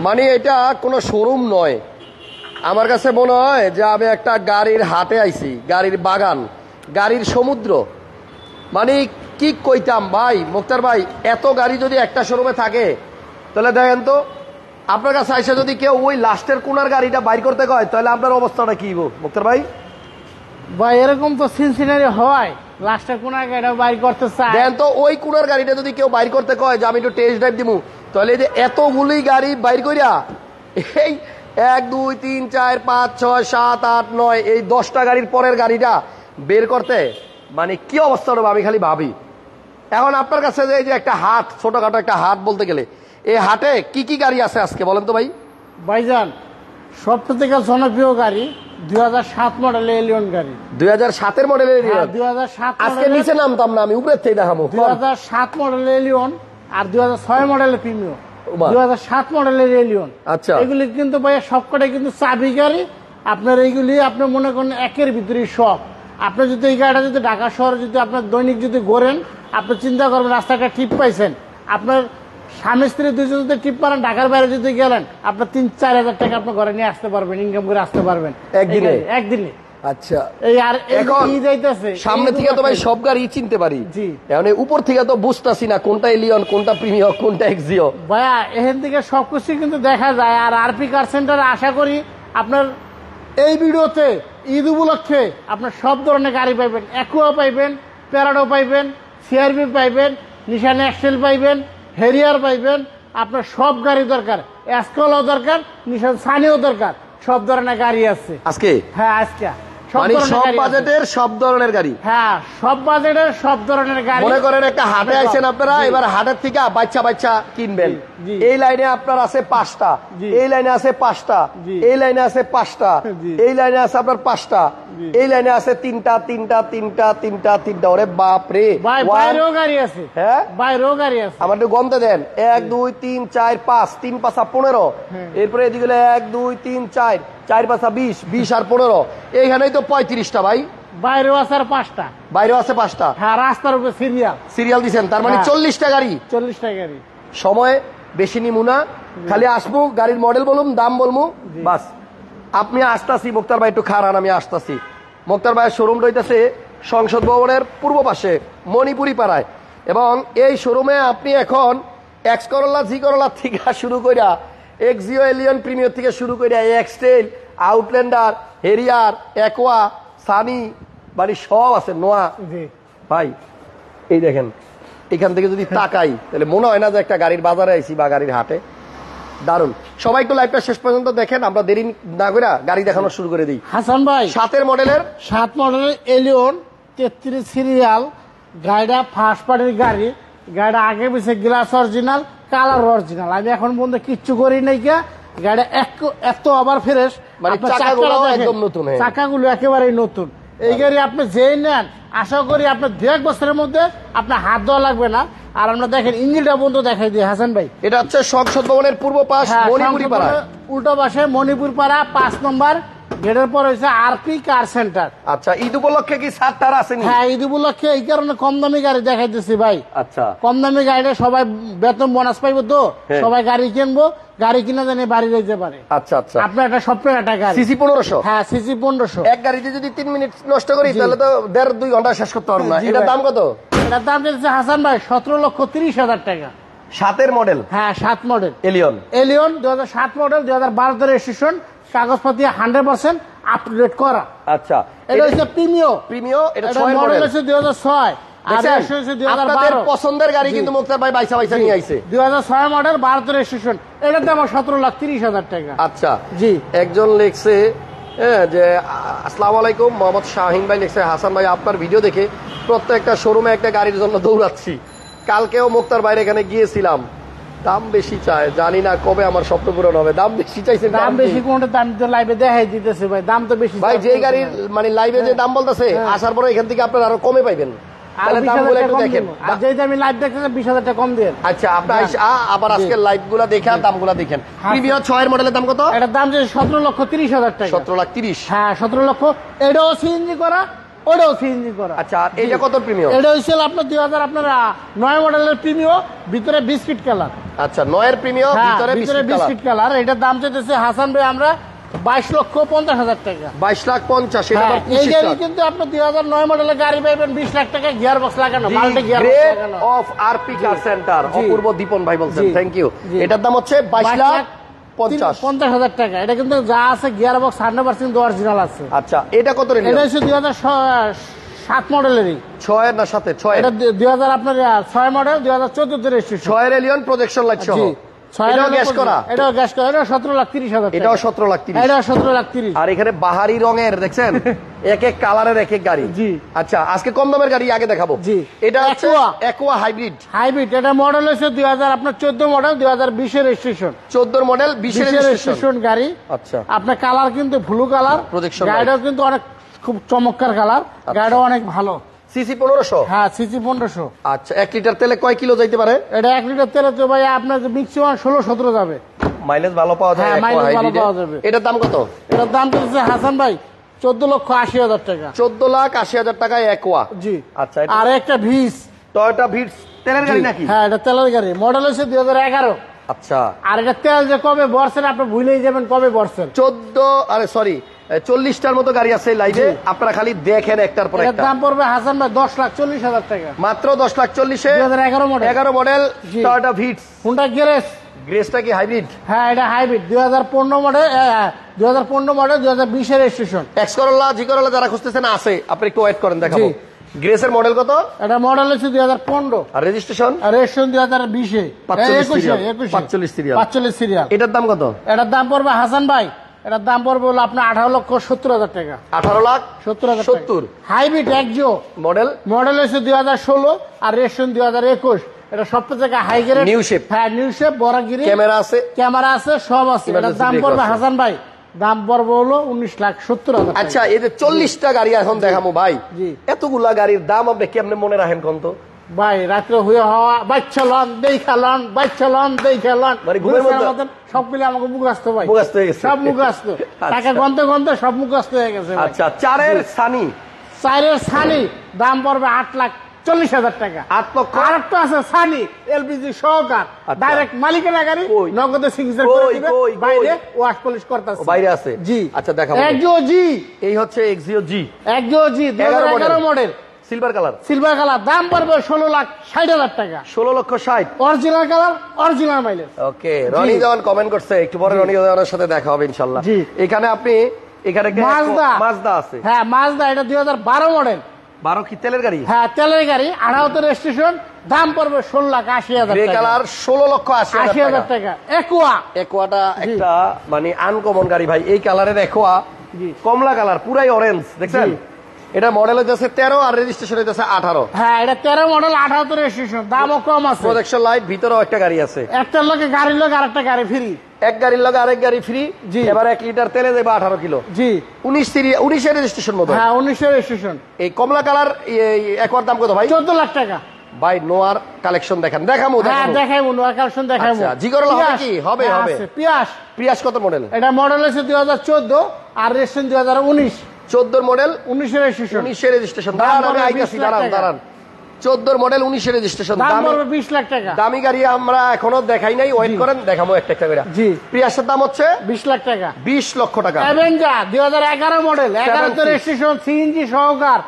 মানে এটা কোনো শোরুম নয়, আমার কাছে মনে হয় যে আমি একটা গাড়ির হাটে আইছি, গাড়ির বাগান, গাড়ির সমুদ্র। মানে কি কইতাম ভাই মুক্তার ভাই, এত গাড়ি যদি একটা শোরুমে থাকে তাহলে দেখেন তো, আপনার কাছে আইসা যদি কেউ ওই লাস্টের কোনার গাড়িটা বাইর করতে কয় তাহলে আপনার অবস্থাটা কি মুক্তার ভাই? ভাই এরকম তো সিনসিনারি হয়, লাস্টের কোনার গাড়িটা বাইর করতে চায়, দেখেন তো ওই কোনার গাড়িটা যদি কেউ বাইর করতে কয় যে আমি একটু টেস্ট ড্রাইভ দিব, তাহলে এই যে এতগুলি গাড়ি বাইর করিয়া এই 1 2 3 4 5 6 7 8 9 এই 10টা গাড়ির পরের গাড়িটা বের করতে মানে কি অবস্থা হবে আমি খালি ভাবি। এখন আপনার কাছে যে এই যে একটা হাট, ছোটখাটো একটা হাট বলতে গেলে, এই হাটে কি কি গাড়ি আছে আজকে বলেন তো ভাই? ভাইজান সবথেকে জনপ্রিয় গাড়ি 2007 মডেলের এলিয়ন গাড়ি। 2007 মডেলের এলিয়ন? 2007 আজকে নিচে নামতাম না আমি, উপরের থেকে দেখাবো। 2007 মডেলের এলিয়ন আর 2006 মডেলের প্রিমিও, 2007 মডেলের এলিয়ন। আচ্ছা, এগুলি কিন্তু ভাই সবকটাই কিন্তু চাবি গাড়ি। আপনার এইগুলি আপনি মনে করেন একের ভিতরে সব। আপনি যদি এই গাড়িটা যদি ঢাকা শহরে যদি আপনার দৈনিক যদি ঘোরেন, আপনি চিন্তা করবেন রাস্তাটা টিপ পাইছেন, আপনার স্বামী স্ত্রী দুজন যদি টিপ মারেন, ঢাকার বাইরে যদি গেলেন আপনার 3-4 হাজার টাকা আপনার ঘরে নিয়ে আসতে পারবেন, ইনকাম করে আসতে পারবেন একদিনে। আচ্ছা, এই আর এই যাইতেছে সামনে থেকে তো ভাই সব গাড়ি চিনতে পারি, জি। এখন উপর থেকে তো বুঝতাছি না কোনটা এলিয়ন, কোনটা প্রিমিয়াম, কোনটা এক্সিও। ভাইয়া এখান থেকে সবকিছু কিন্তু দেখা যায়। আর আরপি কার সেন্টারে আশা করি আপনার এই ভিডিওতে ঈদ উপলক্ষে আপনার সব ধরনের গাড়ি পাইবেন, অ্যাকুয়া পাইবেন, প্যারাডো পাইবেন, সিআরবি পাইবেন, নিশান এক্সেল পাইবেন, হেরিয়ার পাইবেন। আপনার সব গাড়ি দরকার, এসকলও দরকার, নিশান সানিও দরকার, সব ধরনের গাড়ি আছে আজকে। হ্যাঁ আজকে সব বাজেটের সব ধরনের গাড়ি। হ্যাঁ সব বাজেটের সব ধরনের গাড়ি। মনে করেন একটা হাটে আইছেন আপনারা, এবার হাটের থেকে বাচ্চা বাচ্চা কিনবেন, এই লাইনে আপনার আছে 5টা, এই লাইনে আছে 5টা, এই লাইনে আছে 5টা, এই লাইনে আছে আপনার 5টা, এই লাইনে আছে 3টা 3টা 3টা 3টা 3টা। ওরে বাপ রে, বাইরেও গাড়ি আছে। হ্যাঁ বাইরেও গাড়ি আছে। আমার একটু গন্তে দেন। 1 2 3 4 5, 3 5 15, এরপরে এদিকে 1 2 3 4 4 5 20, 20 আর 15, এইখানেই তো 35টা ভাই। বাইরেও আছে আর 5টা, বাইরেও আছে 5টা। হ্যাঁ রাস্তার উপরে সিরিয়াল দিচ্ছেন, তার মানে 40টা গাড়ি। 40টা গাড়ি। সময় বেশি নিমু না, খালি আসবো, গাড়ির মডেল বলুন, দাম বলবো, বাস। আপনি আসতাছি মুক্তার ভাই, একটু খারান, আমি আসতাছি। মুক্তার ভাইয়ের শোরুম রইতেছে সংসদ ভবনের পূর্ব পাশে মণিপুরি পাড়ায়, এবং এই শোরুমে আপনি এখন এক্স করোলা, জি করোলা থেকে শুরু করিয়া এক্সিও, এলিয়ন, প্রিমিয়ার থেকে শুরু করিয়া এক্সটেল, আউটল্যান্ডার, হেরিয়ার, অ্যাকোয়া, সানি, মানে সব আছে। নোয়া ভাই এই দেখেন, এখান থেকে যদি তাকাই তাহলে মনে হয় না যে একটা গাড়ির বাজারে আইছি বা গাড়ির হাটে। দারুন। সবাই একটু লাইভটা শেষ পর্যন্ত দেখেন, আমরা দেরি না করে গাড়ি দেখানো শুরু করে দিই। হাসান ভাই 7 মডেলের এলিয়ন 33 সিরিয়াল গাড়িটা ফার্স্ট পার্টির গাড়ি। গাড়িটা আগে পিছে গ্লাস অরিজিনাল, কালার অরিজিনাল। আমি এখন পর্যন্ত কিচ্ছু করি নাই, কে গাড়িটা এত আবার ফ্রেশ, মানে চাকাগুলো একদম নতুন, চাকাগুলো একেবারেই নতুন। এই গাড়ি আপনি যেই নেন আশা করি আপনার 2-1 বছরের মধ্যে আপনার হাত দেওয়া লাগবে না। আর আমরা দেখেন ইঞ্জিনটা বন্ধ দেখাই দিই হাসান ভাই। এটা হচ্ছে সংসদ ভবনের পূর্ব পাশ, মণিপুরি পাড়া, উল্টো পাশে মণিপুর পাড়া 5 নম্বর গেটের পর হয়েছে আরপি কার সেন্টার। আচ্ছা, ঈদ উপলক্ষে কি ছাড় আছে? হ্যাঁ ঈদ উপলক্ষে এই কারণে কম দামি গাড়ি দেখাইতেছি ভাই। আচ্ছা, কম দামি গাড়িটা সবাই বেতন বোনাস পাইবো তো, সবাই গাড়ি কিনবো, গাড়ি কিনা জানি বাড়ি যাইতে পারে। আচ্ছা আচ্ছা, আপনার একটা স্বপ্নের একটা গাড়ি সিসি 1500। হ্যাঁ সিসি 1500। এক গাড়িতে যদি 3 মিনিট নষ্ট করি তাহলে তো 1.5-2 ঘন্টা শেষ করতে পারবো না। এটার দাম কত? এটার দাম দিচ্ছে হাসান ভাই 17,30,000 টাকা। 7 মডেল? হ্যাঁ 7 মডেল এলিয়ন 2007 মডেল, 2012 রেজিস্ট্রেশন, কাগজপাতি 100% আপডেট করা। আচ্ছা, এটা হচ্ছে প্রিমিও। এটা 6 মডেল হচ্ছে 2006, আর রেজিস্ট্রেশন 2012। পছন্দের গাড়ি কিন্তু মুক্তার ভাই বাইসা নিয়ে আইছে। 2006 মডেল, 12 রেজিস্ট্রেশন। এটার দাম 17,30,000 টাকা। আচ্ছা জি। একজন লিখছে যে আসসালামু আলাইকুম, মোহাম্মদ শাহিন ভাই লিখছে, হাসান ভাই আপনার ভিডিও দেখে প্রত্যেকটা শোরুমে একটা গাড়ির জন্য দৌড়াচ্ছি। কালকেও মুক্তার বাইরে এখানে গিয়েছিলাম, দাম বেশি চায়, জানি না কবে আমার স্বপ্ন পূরণ হবে। দাম বেশি চাইছে? দাম বেশি কোনটা? দাম তো লাইভে দেখাই দিতেছে ভাই, দাম তো বেশি ভাই। যে গাড়ির মানে লাইভে যে দাম বলতেছে, আসার পরে এখান থেকে আপনার আরো কমে পাইবেন। তাহলে দামগুলো একটু দেখেন। আর যেটা আমি লাইভ দেখতেছি 20,000 টাকা কম দেন। আচ্ছা, আপনার আবার আজকে লাইভগুলো দেখে দামগুলো দেখেন। প্রিমিয়ার 6 মডেলের দাম কত? এটার দাম যে 17,30,000 টাকা। 17,30,000? হ্যাঁ 17 লক্ষ। এটাও সিএনজি করা, ওটাও সিএনজি করা। আচ্ছা, আর এইটা কত প্রিমিয়াম? এটা হয়েছিল আপনার 2000 আপনার 9 মডেলের প্রিমিয়াম, ভিতরে বিস্কিট কালার। আচ্ছা, 9 এর প্রিমিয়াম, ভিতরে বিস্কিট কালার। এটার দাম চাইতেছে হাসান ভাই আমরা 22,50,000 টাকা। 22,50,000। এটা আবার এই 25 গাড়ি লাখ। কিন্তু আপনি 2009 মডেলের গাড়ি পাইবেন 20 লাখ টাকা, গিয়ার বক্স লাগানো, মাল্টি গিয়ার বক্স গ্রেড লাগানো। অফ আরপি কার সেন্টার, জি। অপূর্ব দীপন ভাই বলছেন, জি। Thank you. জি। এটার দাম হচ্ছে 22,50,000 টাকা। এটা কিন্তু যা আছে গিয়ার বক্স 100% অরিজিনাল আছে। আচ্ছা, এটা কত রেট? এটা হচ্ছে 2007 মডেলেরই। 6 এর না 7 এর? 6 এর। এটা 2000 আপনার 6 মডেল, 2014 তে রেজিস্ট্রেশন। 6 এর এলিয়ন প্রজেকশন লাইট সহ। এটাও গ্যাস করা? এটাও গ্যাস করা। এটা 17,30,000 টাকা। এটাও 17,30,000। এটা 17,30,000। আর এখানে বাহারি রঙের দেখছেন, এক এক কালারের এক এক গাড়ি। জি। আচ্ছা, আজকে কম দামের গাড়ি আগে দেখাবো। জি। এটা হচ্ছে Aqua। Aqua hybrid. হাইব্রিড। এটা মডেল হচ্ছে 2000 আপনার 14 মডেল, 2020 এর রেজিস্ট্রেশন। 14 মডেল, 20 এর রেজিস্ট্রেশন। রেজিস্ট্রেশন গাড়ি। আচ্ছা, আপনার কালার কিন্তু ব্লু কালার। Projection গাড়িটাও কিন্তু অনেক খুব চমৎকার কালার। গাড়িটাও অনেক ভালো। সিসি 1500। হ্যাঁ, সিসি 1500। আচ্ছা, 1 লিটার তেলে কয় কিলো যাইতে পারে? এটা 1 লিটার তেলে তো ভাই আপনার ম্যাক্সিমাম 16-17 যাবে। মাইলেজ ভালো পাওয়া যায়। হ্যাঁ, Aqua মাইলেজ ভালো hybrid-এ। পাওয়া যাবে। এটার দাম কত? এটার দাম চলছে হাসান ভাই 14,80,000 টাকা। 14,80,000 টাকায় অ্যাকোয়া। জি। আচ্ছা, এটা আর একটা ভিস। টয়োটা ভিটস তেলের গাড়ি নাকি? হ্যাঁ, এটা তেলের গাড়ি। মডেল হচ্ছে 2011। আচ্ছা, আর এটা তেল যে কবে বর্ষেন আপনি ভুলেই যাবেন কবে বর্ষেন। 40টার মতো গাড়ি আছে লাইভে, আপনারা খালি দেখেন একটার পর এটার একটা। দাম পড়বে হাসান ভাই 10,40,000 টাকা। মাত্র 10,40,000-এ 2011 model. 11 model G. Toyota Vitz. Honda garage. গ্রেসটা কি হাইব্রিড? হ্যাঁ, এটা হাইব্রিড। 2015 মডেল, 2015 মডেল, 2020 এর রেজিস্ট্রেশন। এক্স করোলা, জি করোলা যারা খুঁজতেছেন আছে, আপনি একটু ওয়েট করেন, দেখাবো। জি। গ্রেসের মডেল কত? এটা মডেল হচ্ছে 2015, আর রেজিস্ট্রেশন আর রেজিস্ট্রেশন 2020 এ। 45 সিরিয়াল। 45 সিরিয়াল। এটার দাম কত? এটার দাম পড়বে হাসান ভাই, এটার দাম পড়বে হলো আপনার 18,70,000 টাকা। 18,70,000। 70,000 হাইব্রিড একজো মডেল। মডেল হচ্ছে 2016 আর রেজিস্ট্রেশন 2021। এটা সবচেয়ে জায়গা হাই গ্রেড, নিউ শেপ। হ্যাঁ, নিউ শেপ, বড় গিরি, ক্যামেরা আছে, ক্যামেরা আছে, সব আছে। এটার Emergency দাম brake পড়বে আছে। হাসান ভাই, দাম পড়বে হলো 19,70,000 টাকা। আচ্ছা, এই যে 40টা গাড়ি এখন দেখাবো ভাই, জি। এতগুলা গাড়ির দাম আপনি কেমনে মনে রাখেন কোন তো? ভাই রাত্রে হয়ে হওয়া বাচ্চালন দেখালন, বাচ্চালন দেখালন, মানে ঘুমের মধ্যে- সব মিলে আমাকে মুখস্থ ভাই, মুখস্থ হয়ে গেছে। সব মুখস্থ। টাকা গন্তে গন্তে সব মুখস্থ হয়ে গেছে ভাই। আচ্ছা, 4 সানি। 4 সানি দাম পড়বে 8,40,000 টাকা। 8 লক্ষ। আর একটা আছে সানি এলপিজি সহকার, আচ্ছা। ডাইরেক্ট মালিকের গাড়ি, কই? নগদে সিগনেচার কই, করে দিবে, কই, বাইরে কই? ওয়াশ পলিশ করতেছে। বাইরে আছে। জি। আচ্ছা, দেখাবো। একজো জি, এই হচ্ছে Axio G, Axio G 2011 model, silver colour. Silver colour, দাম পড়বে 16,60,000 টাকা। 16,60,000। Original colour, original mileage. Okay, Roni Jowan comment করছে, একটু পরে রনি জওয়ানের সাথে দেখা হবে ইনশাআল্লাহ। জি। এখানে আপনি এখানে মাজদা আছে। হ্যাঁ, মাজদা, এটা 2012 মডেল। 12 কি তেলের গাড়ি? হ্যাঁ, তেলের গাড়ি, 18 রেজিস্ট্রেশন, দাম পড়বে 16,80,000 গ্রে টাকা। কালার 16,80,000 80,000 টাকা। টাকা। একুয়া। একোয়াটা একটা মানে আনকমন গাড়ি ভাই, এই কালারের একোয়া, জি। কমলা কালার, পুরাই অরেঞ্জ, দেখছেন? জি। এটা মডেল হইতেছে 13 আর রেজিস্ট্রেশন হইতেছে 18। হ্যাঁ, এটা 13 মডেল, 18 রেজিস্ট্রেশন, দামও কম আছে। প্রজেকশন লাইট, ভিতরেও একটা গাড়ি আছে। একটার লোকে গাড়ির লোক আরেকটা গাড়ি ফ্রি। এক গাড়ির লগে আরেক গাড়ি ফ্রি। জি। এবার 1 লিটার তেলে দেবে 18 কিলো। জি। 19 এর রেজিস্ট্রেশন মতো। হ্যাঁ, 19 রেজিস্ট্রেশন। এই কমলা কালার একোয়ার দাম কত ভাই? 14 লাখ টাকা। ভাই নোয়ার কালেকশন দেখান, দেখামু হ্যাঁ, দেখামু। দেখাইবো, নোয়া কালেকশন দেখাইবো। আচ্ছা, জিগরলা হবে কি? হবে, হ্যাঁ, হবে। আছে, পিয়াস। প্রিয়াস কত মডেল? এটা মডেল হচ্ছে 2014 আর রেজিস্ট্রেশন 2019। 14 model, 19 registration. 19 এর রেজিস্ট্রেশন। দাম দাঁড়ান, আমি পড়বে আইতাছি, 20 লাখ দাঁড়ান টাকা। দাঁড়ান। 14 মডেল, 19 এর রেজিস্ট্রেশন। দাম দামি পড়বে 20 লাখ টাকা। দামি গাড়ি আমরা এখনো দেখাই নাই, ওয়েট করেন, দেখাবো একটা একটা করে। জি। প্রিয়াসের দাম হচ্ছে 20 লাখ টাকা। 20 লক্ষ টাকা। Avenger 2011 model, 11 7C registration, CNG সহকার,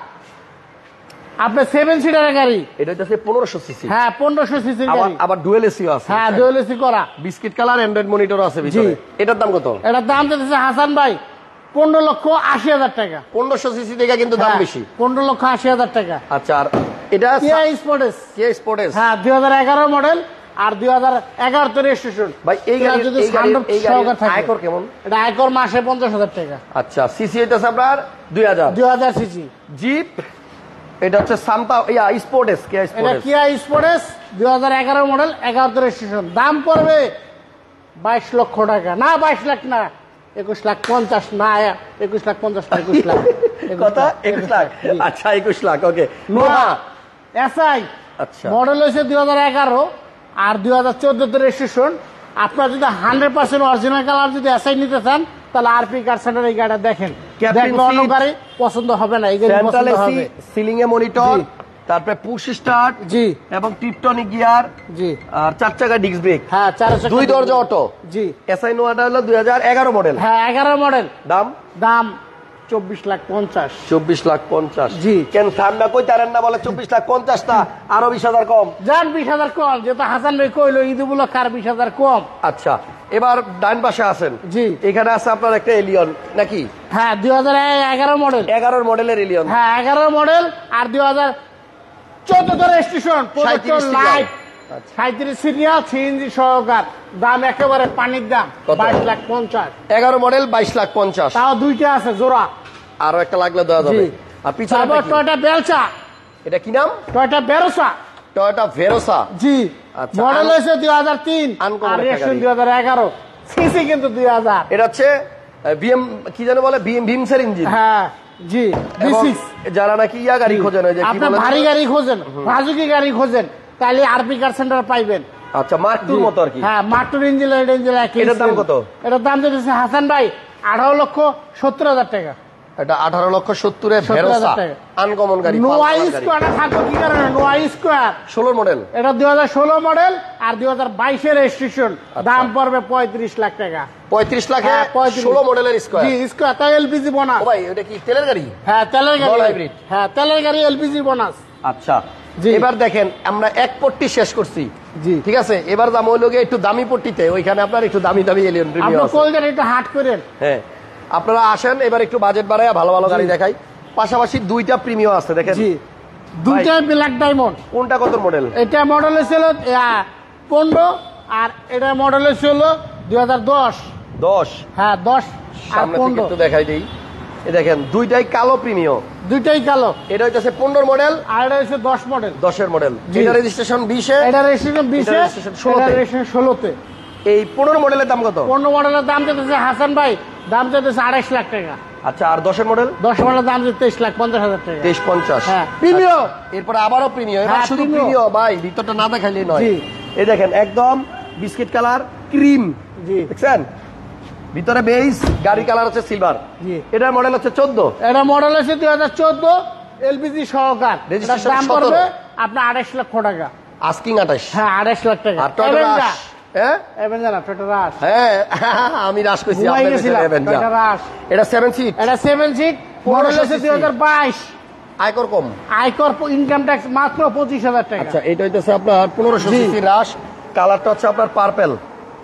আপনার 7 সিটারের গাড়ি। এটা হচ্ছে 1500 সিসি। হ্যাঁ, 1500 সিসির গাড়ি। আবার ডুয়েল এসিও আছে। হ্যাঁ, ডুয়েল এসি করা। বিস্কিট কালার, অ্যান্ড্রয়েড মনিটর আছে ভিতরে। এটার দাম কত? এটার দাম চাইতেছে হাসান ভাই 15,80,000 টাকা। 1500 সিসি থেকে কিন্তু দাম হ্যাঁ, বেশি। 15,80,000 টাকা। আচ্ছা, আর এটা কিয়া স্পোর্টেস। কিয়া স্পোর্টেস। হ্যাঁ, 2011 মডেল আর 2011 তে রেজিস্ট্রেশন। ভাই এই গাড়ি যদি এই গাড়ির সহকার থাকে। আয়কর কেমন? এটা আয়কর মাসে 50,000 টাকা। আচ্ছা, সিসি হইতাছে আপনার 2000। 2000 সিসি। জিপ, এটা হচ্ছে সান্তা স্পোর্টেস, কিয়া এটা স্পোর্টেস। কিয়া স্পোর্টেস 2011 মডেল, 11 তে রেজিস্ট্রেশন, দাম পড়বে 22 লক্ষ টাকা। না, 22 লাখ না, 21,50,000 না, 21,50,000 না, 21 লাখ। কত? 21 লাখ। আচ্ছা, 21 লাখ। ওকে। নোহা এসআই আচ্ছা, মডেল হয়েছে 2011 আর 2014 তে রেজিস্ট্রেশন। আপনার যদি 100% অরিজিনাল কালার যদি এসআই নিতে চান তাহলে আরপি কার সেন্টার এই গাড়িটা দেখেন, Captain দেখলে অন্য seat, গাড়ি পছন্দ হবে না, এই গাড়ি সেন্ট্রাল পছন্দ এসি, হবে। সিলিং এ মনিটর, জি। তারপরে পুশ স্টার্ট জি এবং টিপটনিক গিয়ার, জি আর 4 চাকা ডিস্ক ব্রেক, হ্যাঁ 4 চাকা 2 দরজা অটো। জি এসআই নোয়াটা হলো 2011 মডেল। হ্যাঁ 11 মডেল, দাম দাম 24,50,000। 24,50,000। জি। কেন সামনে কই তারেন না বলে 24,50,000 টা আরো 20,000 কম। যান 20,000 কম, যেহেতু হাসান ভাই কইলো ঈদ উপলক্ষে আর 20,000 কম। আচ্ছা, এবার ডান পাশে আছেন। জি। এখানে আছে আপনার একটা এলিয়ন নাকি? হ্যাঁ 2011 মডেল। 11 মডেলের এলিয়ন। হ্যাঁ 11 মডেল আর 2014 রেজিস্ট্রেশন, 37 লাইট, আচ্ছা। 37 সিরিয়াল, সিএনজি সহকার, দাম একেবারে পানির দাম, কত? 22,50,000। 11 মডেল 22,50,000। তাও দুইটা আছে জোড়া। আরো একটা লাগলে দেওয়া যাবে। জি। আর পিছনে তারপর টয়োটা বেলচা, এটা কি নাম? টয়োটা বেরোসা। টয়োটা ভেরোসা। জি আচ্ছা, মডেল হয়েছে 2003 আনকমন আর একটা রেজিস্ট্রেশন গাড়ি। 2011, সিসি কিন্তু 2000। এটা হচ্ছে বিএম কি জানো বলে ভিমসের ইঞ্জিন। হ্যাঁ জি এবং B6। যারা নাকি ইয়া গাড়ি খোঁজেন ওই যে কি আপনার বলে? ভারী গাড়ি খোঁজেন, রাজুকি গাড়ি খোঁজেন, তাহলে আরপি কার সেন্টার পাইবেন। আচ্ছা, মার্ক টুর মতো আর কি। হ্যাঁ মাটুর ইঞ্জিন একই। এটার দাম কত? এটার দাম দিতেছে হাসান ভাই 18,70,000 টাকা। এটা 18,70,000 এর 70,000 ভেরোসা টাকা। আনকমন গাড়ি। নোয়া স্কোয়ার থাকবে কি কারণে? নোয়া স্কোয়ার 16 মডেল। এটা 2016 মডেল আর 2022 এর রেজিস্ট্রেশন, দাম পড়বে 35 লাখ টাকা। 35 লাখে হ্যাঁ, 35 16 মডেলের স্কয়ার। জি স্কোয়ার, তাই এলপিজি বোনাস। ও ভাই, এটা কি তেলের গাড়ি? হ্যাঁ তেলের গাড়ি, All hybrid। হ্যাঁ তেলের গাড়ি, এলপিজি বোনাস। আচ্ছা, জি। এবার দেখেন আমরা এক পট্টি শেষ করছি। জি ঠিক আছে, এবার দাম হইলো গিয়ে একটু দামি পট্টিতে, ওইখানে আপনার একটু দামি দামি এলিয়ন প্রিমিয়াম আপনি আছে। কলকাতা একটু হাট করেন। হ্যাঁ, আপনারা আসেন, এবার একটু বাজেট বাড়ায় ভালো ভালো গাড়ি দেখাই। পাশাপাশি দুইটা প্রিমিয়াম আছে দেখেন। জি দুইটাই ব্ল্যাক ডায়মন্ড। কোনটা কত মডেল? এটা মডেল ছিল 15 আর এটা মডেল ছিল 2010। 10। হ্যাঁ 10 আর সামনে থেকে 15 একটু দেখাই দেই। এই দেখেন দুইটাই কালো প্রিমিয়াম। দুইটাই কালো। এটা হচ্ছে 15 মডেল, আর এটা হচ্ছে 10 মডেল। 10 এর মডেল। জি। এটা রেজিস্ট্রেশন 20 এ, এটা রেজিস্ট্রেশন 20 এটা এ, registration 16 তে। এটা রেজিস্ট্রেশন 16 তে। এই 15 মডেলের দাম কত? 15 মডেলের দাম চাইতেছে হাসান ভাই, দাম চাইতেছে 28 লাখ টাকা। আচ্ছা, আর 10 এর মডেল? 10 মডেলের দাম চাইছে 23,50,000 টাকা। 23,50। হ্যাঁ প্রিমিয়াম। এরপরে আবারও প্রিমিয়াম। এবার হ্যাঁ, শুধু premium। প্রিমিয়াম ভাই, ভিতরটা না দেখাইলেই নয়। জি। এই দেখেন একদম বিস্কিট কালার ক্রিম। জি। দেখছেন ভিতরে বেস, গাড়ি কালার হচ্ছে সিলভার। জি। এটার মডেল হচ্ছে 14। এটা মডেল হচ্ছে 2014, এলপিজি সহকার। এটার Registration দাম 17 পড়বে আপনার 28 লক্ষ টাকা। আস্কিং 28। হ্যাঁ 28 লাখ টাকা। আর টয়োটা Avenger। রাশ। হ্যাঁ Avenger না, টয়োটা রাশ। হ্যাঁ, আমি রাশ কইছি, ঘুমাই আপনি গেছিলাম, কইছেন Avenger। টয়োটা রাশ। এটা 7 সিট, এটা 7 সিট, মডেল 1500 হচ্ছে cc 2022। আয়কর কম। আয়কর ইনকাম ট্যাক্স মাত্র 25,000 টাকা। আচ্ছা, এটা হইতেছে আপনার 1500 জি। সিসি রাশ। কালারটা হচ্ছে আপনার পার্পল।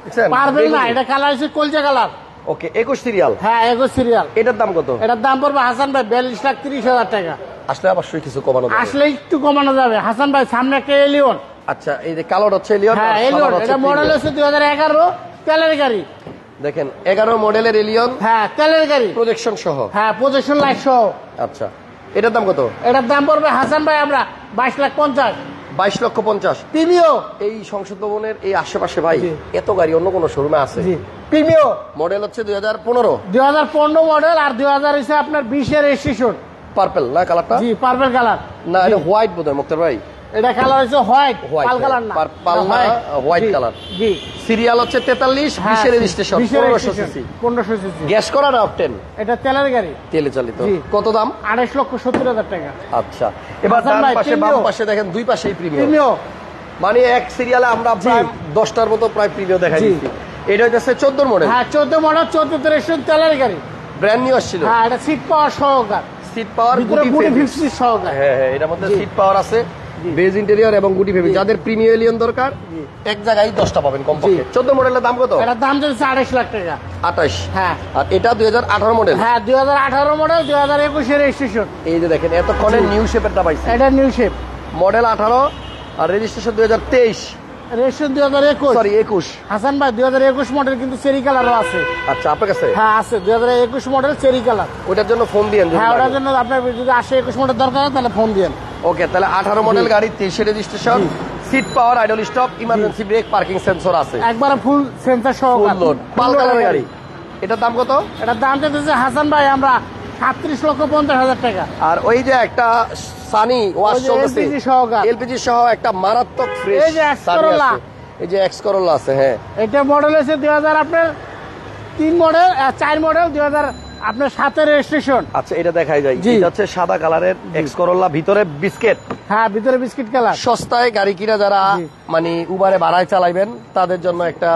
দেখছেন পারবেন না, বেগুনি। এটা কালার হচ্ছে কলজা কালার। ওকে, 21 সিরিয়াল। হ্যাঁ 21 সিরিয়াল। এটার দাম কত? এটার দাম পড়বে হাসান ভাই 42,30,000 টাকা। আসলে অবশ্যই কিছু কমানো যাবে। আসলে একটু কমানো যাবে হাসান ভাই, সামনে একটা এলিয়ন। আচ্ছা, এই যে কালার হচ্ছে এলিয়ন। হ্যাঁ এলিয়ন, এটা মডেল হচ্ছে 2011, তেলের গাড়ি। দেখেন 11 মডেলের এলিয়ন, হ্যাঁ তেলের গাড়ি, প্রজেকশন সহ। হ্যাঁ প্রজেকশন লাইট সহ। আচ্ছা, এটার দাম কত? এটার দাম পড়বে হাসান ভাই আমরা 22,50,000। 22,50,000। প্রিমিয়াম। এই সংসদ ভবনের এই আশেপাশে ভাই জি। এত গাড়ি অন্য কোন শোরুমে আছে? জি প্রিমিয়াম। মডেল হচ্ছে 2015। 2015 মডেল আর 2000 হচ্ছে আপনার 20 এর রেজিস্ট্রেশন। পার্পল না কালারটা? জি পার্পল কালার। না, এটা হোয়াইট বোধহয় মুক্তার ভাই। এটা কালার হচ্ছে হোয়াইট, White, পাল কালার না, পাল না, white color। জি সিরিয়াল হচ্ছে 43, 20 এর রেজিস্ট্রেশন, 1500 সিসি। 1500 সিসি। গ্যাস করা না অকটেন? এটা তেলের গাড়ি, তেলে চালিত। জি। কত দাম? 28,70,000 টাকা। আচ্ছা, এবার হাসান ডান ভাই, পাশে বাম premium। পাশে দেখেন দুই পাশেই প্রিমিয়াম। প্রিমিয়াম। মানে এক সিরিয়ালে আমরা প্রায় 10টার মতো প্রায় প্রিমিয়াম দেখাই জি। দিচ্ছি। এটা হচ্ছে 14 মডেল, হ্যাঁ 14 মডেল, 14 তে রেজিস্ট্রেশন, তেলের গাড়ি। ব্র্যান্ড নিউ আসছিল। হ্যাঁ এটা সিট পাওয়ার সহকার, সিট পাওয়ার, ভিতরে গুটি গুটি ফেব্রিক। 50 সহকার। হ্যাঁ হ্যাঁ, এটার মধ্যে জি। সিট পাওয়ার আছে, বেজ ইন্টেরিয়র এবং গুটি ফেব্রিক। যাদের প্রিমিয়াম এলিয়ন দরকার এক জায়গায় 10টা পাবেন কমপক্ষে। 14 মডেলের দাম কত? এটার দাম চলছে 28 লাখ টাকা। 28। হ্যাঁ আর এটা 2018 মডেল। হ্যাঁ 2018 মডেল, 2021 এর রেজিস্ট্রেশন। এই যে দেখেন এতক্ষণে জি। নিউ শেপেরটা পাইছি। এটা নিউ শেপ, মডেল 18 আর রেজিস্ট্রেশন 2023, রেজিস্ট্রেশন 2021। সরি 21। হাসান ভাই 2021 মডেল কিন্তু চেরি কালারও আছে। আচ্ছা, আপনার কাছে হ্যাঁ আছে 2021 মডেল চেরি কালার। ওটার জন্য ফোন দিয়েন যদি হ্যাঁ ওটার লাগে। জন্য আপনার যদি 21 মডেল দরকার হয় তাহলে ফোন দিন। ওকে, তাহলে 18 মডেল গাড়ি, 23 registration, seat power, idle stop, emergency brake, parking sensor আছে, একবারে ফুল সেন্সার সহ ফুল লোড, পাল কালারের গাড়ি। এটার দাম কত? এটার দাম চাইতেছে হাসান ভাই আমরা 37,50,000 টাকা। আর ওই যে একটা সানি ওয়াশ ওই যে চলতেছে, LPG সহকার। এলপিজি সহ একটা মারাত্মক ফ্রেশ এই যে X Corolla। এই যে এক্স করোলা আছে। হ্যাঁ, এটা মডেল হচ্ছে 2000 আপনার 2003 মডেল 4 মডেল 2000 আপনার 7 রেজিস্ট্রেশন। আচ্ছা এটা দেখাই যায়, জি। এটা হচ্ছে সাদা কালারের এক্স করোলা, ভিতরে বিস্কিট। হ্যাঁ ভিতরে বিস্কিট কালার। সস্তায় গাড়ি কিনা যারা জি। মানে উবারে ভাড়ায় চালাইবেন তাদের জন্য একটা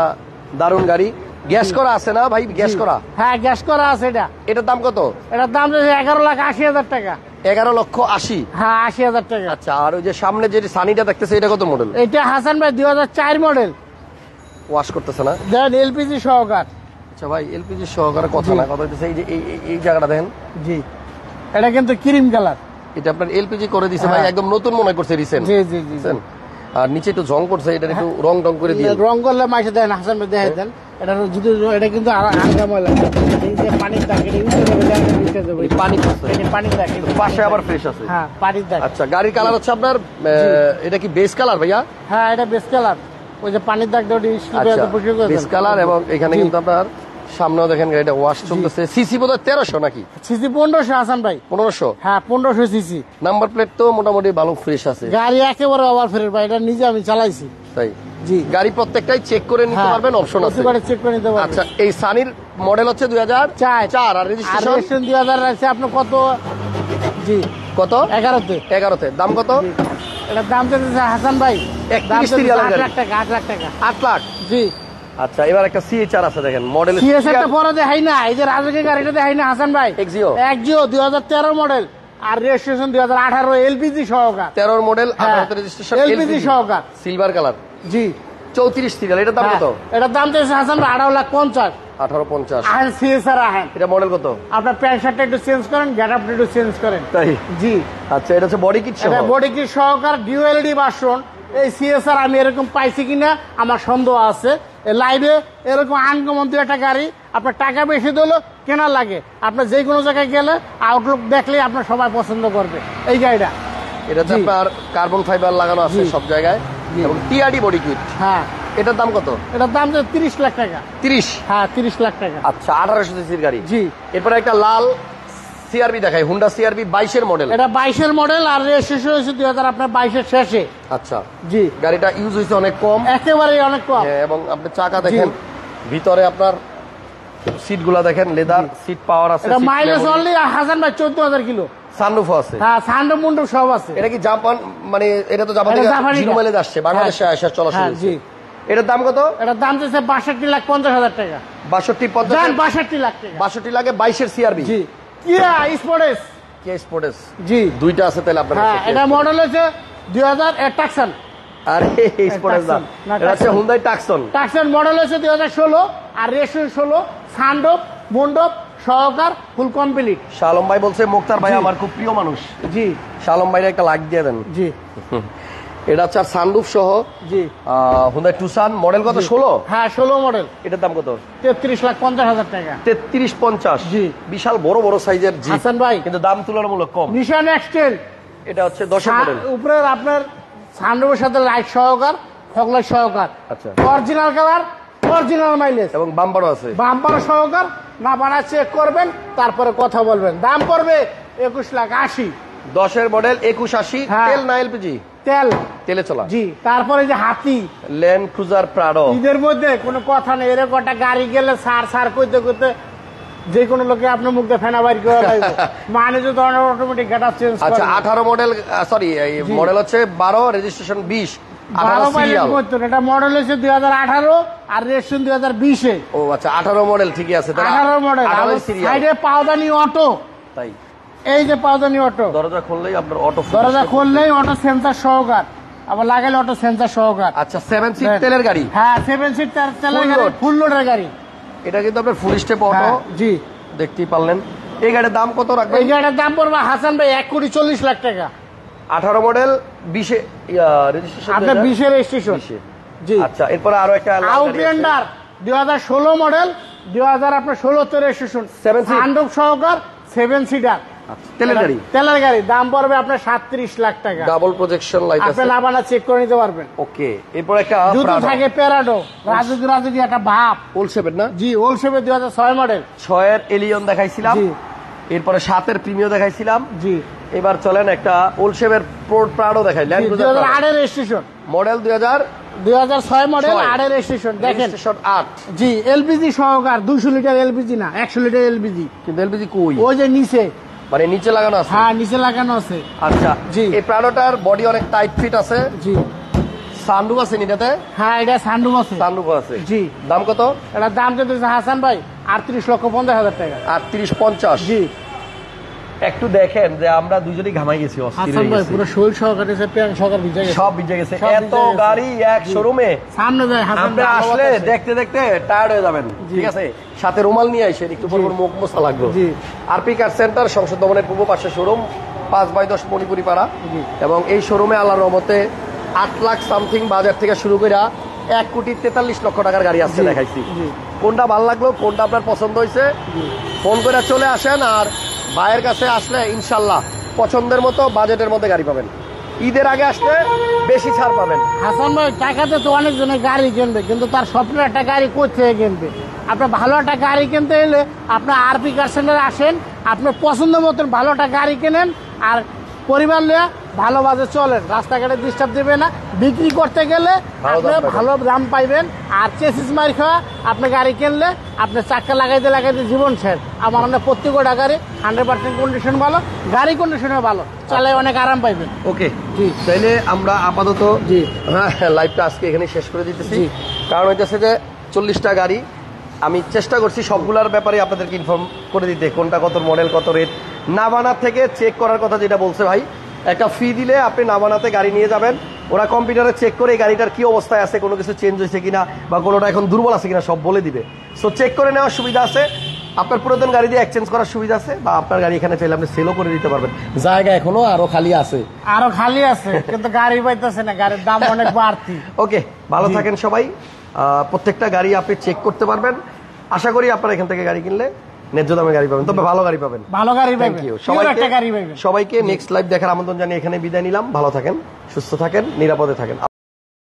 দারুণ গাড়ি। গ্যাস করা আছে না ভাই? গ্যাস করা, হ্যাঁ গ্যাস করা আছে এটা। এটার দাম কত? এটার দাম হচ্ছে 11,80,000 টাকা। 11,80,000। হ্যাঁ 80,000 টাকা। আচ্ছা, আর ওই যে সামনে যে সানিটা দেখতেছে এটা কত মডেল? এটা হাসান ভাই 2004 মডেল, ওয়াশ করতেছে না? দেন এলপিজি সহকার। আচ্ছা ভাই, এলপিজি সহকারে কথা জি। না, কথা হইতেছে এই যে এই জায়গাটা দেখেন, জি এটা কিন্তু ক্রিম কালার। এটা আপনার এলপিজি করে দিছে ভাই, হ্যাঁ। একদম নতুন মনে করছে রিসেন্ট। জি জি জি জি। আর নিচে একটু জং করছে, এটা একটু রং টং করে দিয়ে। রং করলে মাইসে দেন হাসান ভাই দেখে দেন। এটা যদি এটা কিন্তু আলগা ময়লা, এই যে পানির দাগ এটা উঠে যাবে, দেন উঠে যাবে। পানি করছে, এই যে পানির দাগ পাশে আবার ফ্রেশ আছে। হ্যাঁ পানির দাগ। আচ্ছা, গাড়ির কালার হচ্ছে আপনার এটা কি বেস কালার ভাইয়া? হ্যাঁ এটা বেস কালার, ওই যে পানির দাগটা ওটি স্লিপে আচ্ছা, এত পরিষ্কার করে বেস কালার, এবং এখানে জি। কিন্তু আপনার সামনেও দেখেন গাড়িটা ওয়াশ চলতেছে। সিসি বোধহয় 1300 নাকি সিসি 1500 হাসান ভাই। 1500? হ্যাঁ 1500 সিসি। নাম্বার প্লেট তো মোটামুটি ভালো ফ্রেশ আছে। গাড়ি একেবারে ওভার ফেরের ভাই, এটা নিজে আমি চালাইছি। তাই? জি গাড়ি প্রত্যেকটাই চেক করে নিতে হ্যাঁ, পারবেন, অপশন আছে। প্রতিবারে চেক করে নিতে পারবেন। আচ্ছা, এই সানির মডেল হচ্ছে 2004 আর আর রেজিস্ট্রেশন রেজিস্ট্রেশন 2000 আছে আপনার কত? জি কত? 11তে। 11তে। দাম কত? জি। এটার দাম চাইছে হাসান ভাই 31 সিরিয়ালের 8 গাড়ি। লাখ টাকা, 8 লাখ টাকা। 8 লাখ। জি আচ্ছা, এবার একটা সিএচআর আছে দেখেন মডেল। সিএসআরটা পরে দেখাই না, এই যে রাজুকের গাড়িটা দেখাই না হাসান ভাই। এক্সিও। একজিও 2013 মডেল আর রেজিস্ট্রেশন 2018 এলপিজি সহকার। 13 মডেল, হ্যাঁ, 18 রেজিস্ট্রেশন, LPG সহকার। সিলভার কালার, জি 34 সিরিয়াল। এটার দাম হ্যাঁ, কত? এটার দাম চাইছে হাসান ভাই 18,50,000। 1850। আহেন সিএসআর আহেন, এটা মডেল কত? আপনার প্যান্ট শার্টটা একটু চেঞ্জ করেন, গেট আপটা একটু চেঞ্জ করেন। তাই? জি আচ্ছা, এটা হচ্ছে বডি কিট সহ। এটা বডি কিট সহকার ডিউএলডি ভার্সন। এই সিএসআর আমি এরকম পাইছি কিনা আমার সন্দেহ আছে। লাইভে এরকম আনকমন একটা গাড়ি আপনার টাকা বেশি দিলেও কেনা লাগে, আপনার যে কোনো জায়গায় গেলে আউটলুক দেখলে আপনার সবাই পছন্দ করবে এই গাড়িটা। এটাতে জি। আপনার কার্বন ফাইবার লাগানো আছে জি। সব জায়গায়, জি। এবং টিআরডি বডি কিট। হ্যাঁ এটার দাম কত? এটার দাম তো 30 লাখ টাকা। 30? হ্যাঁ 30 লাখ টাকা। আচ্ছা, 1800 সিসির গাড়ি। জি এরপরে একটা লাল সিআরবি দেখাই, হুন্ডা সিআরবি 22 মডেল। এটা 22 মডেল আর রেজিস্ট্রেশন হয়েছে 2000 আপনার 22 শেষে। আচ্ছা, জি গাড়িটা ইউজ হয়েছে অনেক কম। একেবারেই অনেক কম। হ্যাঁ, এবং আপনি চাকা দেখেন, ভিতরে আপনার সিট গুলা দেখেন, লেদার সিট পাওয়ার আছে। এটা মাইলেজ অনলি হাসান ভাই 14,000 কিলো। সানরুফ আছে। হ্যাঁ সানরুফ মুন্ডুপ সব আছে। এটা কি জাপান, মানে এটা তো জাপান এটা থেকে জাপানি জিরো না। মাইলেজ আসছে, বাংলাদেশে আসা চলা শুরু হ্যাঁ, হয়েছে। জি। এটার দাম কত? এটার দাম চাইছে 62,50,000 টাকা। 62-50 জান 62 লাখ টাকা। 62 লাগে 22 সিআরবি। জি কিয়া স্পোর্টস। কে স্পোর্টস? জি দুইটা আছে তাহলে আপনার হ্যাঁ কাছে। এটা মডেল হচ্ছে 2000 টাকসন। আরে স্পোর্টস না, না, এটা হচ্ছে Tucson. Hyundai Tucson. Tucson model হচ্ছে 2016 আর রেজিস্ট্রেশন 16, সানডোপ মন্ডপ সহকার ফুল কমপ্লিট। শালম ভাই বলছে মুক্তার ভাই জি। আমার খুব প্রিয় মানুষ। জি শালম ভাইয়ের একটা লাইক দিয়ে দেন। জি এটা হচ্ছে সানরুফ সহ জি হুন্ডাই টুসান, মডেল কত? 16? হ্যাঁ 16 মডেল, এটার দাম কত? 33,50,000 টাকা। 33-50। জি। বিশাল বড় বড় সাইজের জিপ, হাসান ভাই কিন্তু দাম তুলনামূলক কম। নিশান এক্সটেল এটা হচ্ছে 10 মডেল। উপরের আপনার সানরুফের সাথে লাইট সহকার, ফগলাইট সহকার, আচ্ছা, অরিজিনাল কালার, অরিজিনাল মাইলেজ, এবং বাম্পারও আছে। বাম্পার সহকার। না বানা চেক করবেন তারপরে কথা বলবেন। দাম পড়বে 21,80,000। 10 মডেল 2180। হ্যাঁ। তেল না এলপিজি? তেল। তেলে চলা। জি তারপরে যে হাতি ল্যান্ড ক্রুজার প্রাডো। ঈদের মধ্যে কোনো কথা নেই, এরকম একটা গাড়ি গেলে সার সার করতে করতে যে কোনো লোকে আপনার মুখে ফেনা বাইর করে লাগবে। মানে যে ধরনের অটোমেটিক গেটআপ চেঞ্জ আচ্ছা, করে। 18 মডেল, সরি জি। মডেল হচ্ছে 12, রেজিস্ট্রেশন 20, 12 18 মাইলেজ সিরিয়াল। করতো না। এটা মডেল হচ্ছে 2018 আর রেজিস্ট্রেশন 2020-এ। ও আচ্ছা, 18 মডেল ঠিকই আছে। তাহলে 18 মডেল। 18 সিরিয়াল। সাইডে পাওদানি অটো, তাই? এই যে পাওদানি অটো, দরজা খুললেই আপনার অটো। দরজা খুললেই অটো সেন্সার সহকার, আবার লাগাইলে অটো সেন্সার সহকার। আচ্ছা, 7 সিট তেলের গাড়ি। হ্যাঁ 7 সিট তেলের Full গাড়ি, load। ফুল লোডের গাড়ি। এটা কিন্তু আপনার ফুল স্টেপ অটো, হ্যাঁ, জি দেখতেই পারলেন। এই গাড়ির দাম কত রাখবেন? এই গাড়ির দাম পড়বে হাসান ভাই 1,40,00,000 টাকা। 18 মডেল 20 রেজিস্ট্রেশন। আপনার 20-এর রেজিস্ট্রেশন। জি আচ্ছা, এরপরে আরো একটা লাল গাড়ি আছে। আউটল্যান্ডার 2016 মডেল, 2000 আপনার 16-তে রেজিস্ট্রেশন, 7 সিট। সানরুফ সহকার, 7 সিটার আচ্ছা, তেলের গাড়ি। তেলের গাড়ি। দাম পড়বে আপনার 37 লাখ টাকা। ডাবল প্রজেকশন লাইট আপনি আছে। না বানা চেক করে নিতে পারবেন। ওকে, এরপর একটা জুতো প্রাডো। থাকে প্যারাডো, রাজুকি রাজুকি একটা ভাব। ওল্ড শেপের না? জি ওল্ড শেপের 2006 মডেল। 6 এর এলিয়ন দেখাইছিলাম, জি এরপরে 7 এর প্রিমিও দেখাইছিলাম। জি এবার চলেন একটা ওল্ড শেপের প্রাডো দেখাই, ল্যান্ড ক্রুজার 2008-এর রেজিস্ট্রেশন। মডেল 2000, 2006 মডেল, ছয়। 8 এর রেজিস্ট্রেশন দেখেন। রেজিস্ট্রেশন 8, জি, এলপিজি সহকার, 200 লিটার এলপিজি না, 100 লিটার এলপিজি। কিন্তু এলপিজি কই, ওই যে নিচে, মানে নিচে লাগানো আছে? হ্যাঁ নিচে লাগানো আছে। আচ্ছা, জি। এই প্রাডোটার বডি অনেক টাইট ফিট আছে, জি, সানরুফ আছে নিটাতে? হ্যাঁ এটা সানরুফ আছে। সানরুফ আছে। জি। দাম কত? এটার দাম যেতেছে হাসান ভাই 38,50,000 টাকা। 38-50। জি। একটু দেখেন যে আমরা দুজনেই ঘামাই গেছি, অস্থির হাসান হয়ে ভাই গেছি। পুরো শরীর সহকারে প্যান্ট সহকারে ভিজে গেছে। সব ভিজে গেছে, সব এত ভিজে গেছে। গাড়ি এক শোরুমে। সামনে যায় হাসান আপনি ভাই, আসলে আলো বাতাসে। দেখতে দেখতে টায়ার্ড হয়ে যাবেন, ঠিক আছে? সাথে রুমাল নিয়ে আসেন, একটু পর পর মুখ মোছা লাগবে। জি। আরপি কার সেন্টার, সংসদ ভবনের পূর্ব পাশে শোরুম, 5/10 মণিপুরি পাড়া। জি। এবং এই শোরুমে আল্লাহর রহমতে 8 লাখ সামথিং বাজার থেকে শুরু করে 1,43,00,000 টাকার গাড়ি আসছে, জি। দেখাইছি। জি। কোনটা ভালো লাগলো, কোনটা আপনার পছন্দ হয়েছে, ফোন করে চলে আসেন। আর ভাইয়ের কাছে আসলে ইনশাল্লাহ পছন্দের মতো বাজেটের মধ্যে গাড়ি পাবেন। ঈদের আগে আসলে বেশি ছাড় পাবেন। হাসান ভাই টাকাতে তো অনেকজনে গাড়ি কিনবে, কিন্তু তার স্বপ্নের একটা গাড়ি কোথায় কিনবে? আপনার ভালো একটা গাড়ি কিনতে হলে আপনার আরপি কার সেন্টারে আসেন, আপনার পছন্দ মতন ভালো একটা গাড়ি কেনেন, আর পরিবার নিয়ে ভালোভাবে চলেন, রাস্তাঘাটে ডিস্টার্ব দেবে না। বিক্রি করতে গেলে ভালো দাম আপনি পাবেন। ভালো দাম পাইবেন। আর চেসিস মার খাওয়া আপনি গাড়ি কিনলে আপনার চাক্কা লাগাইতে লাগাইতে জীবন শেষ। আমার মনে হয় প্রত্যেকটা গাড়ি 100% কন্ডিশন ভালো, গাড়ি কন্ডিশনও ভালো, চালায় অনেক আরাম পাইবেন। ওকে, জি। তাইলে আমরা আপাতত জি। হ্যাঁ লাইভটা আজকে এখানে শেষ করে দিতেছি। জি। কারণ হইতেছে যে 40টা গাড়ি আমি চেষ্টা করছি সবগুলার ব্যাপারে আপনাদেরকে ইনফর্ম করে দিতে, কোনটা কত মডেল, কত রেট। নাবানা থেকে চেক করার কথা যেটা বলছে ভাই, একটা ফি দিলে আপনি নাবানাতে গাড়ি নিয়ে যাবেন, ওরা কম্পিউটারে চেক করে এই গাড়িটার কি অবস্থায় আছে, কোনো কিছু চেঞ্জ হয়েছে কিনা বা কোনোটা এখন দুর্বল আছে কিনা সব বলে দিবে। সো চেক করে নেওয়ার সুবিধা আছে, আপনার পুরাতন গাড়ি দিয়ে এক্সচেঞ্জ করার সুবিধা আছে, বা আপনার গাড়ি এখানে চাইলে আপনি সেলও করে দিতে পারবেন। জায়গা এখনো আরো খালি আছে, আরো খালি আছে, কিন্তু গাড়ি পাইতেছে না, গাড়ির দাম অনেক বাড়তি। ওকে, ভালো থাকেন সবাই। প্রত্যেকটা গাড়ি আপনি চেক করতে পারবেন। আশা করি আপনারা এখান থেকে গাড়ি কিনলে ন্যায্য দামে গাড়ি পাবেন, তবে ভালো গাড়ি পাবেন। ভালো গাড়ি থ্যাংক পাইবেন, ইউ Pure একটা গাড়ি পাইবেন। সবাইকে নেক্সট লাইভ দেখার আমন্ত্রণ জানিয়ে এখানে বিদায় নিলাম। ভালো থাকেন, সুস্থ থাকেন, নিরাপদে থাকেন।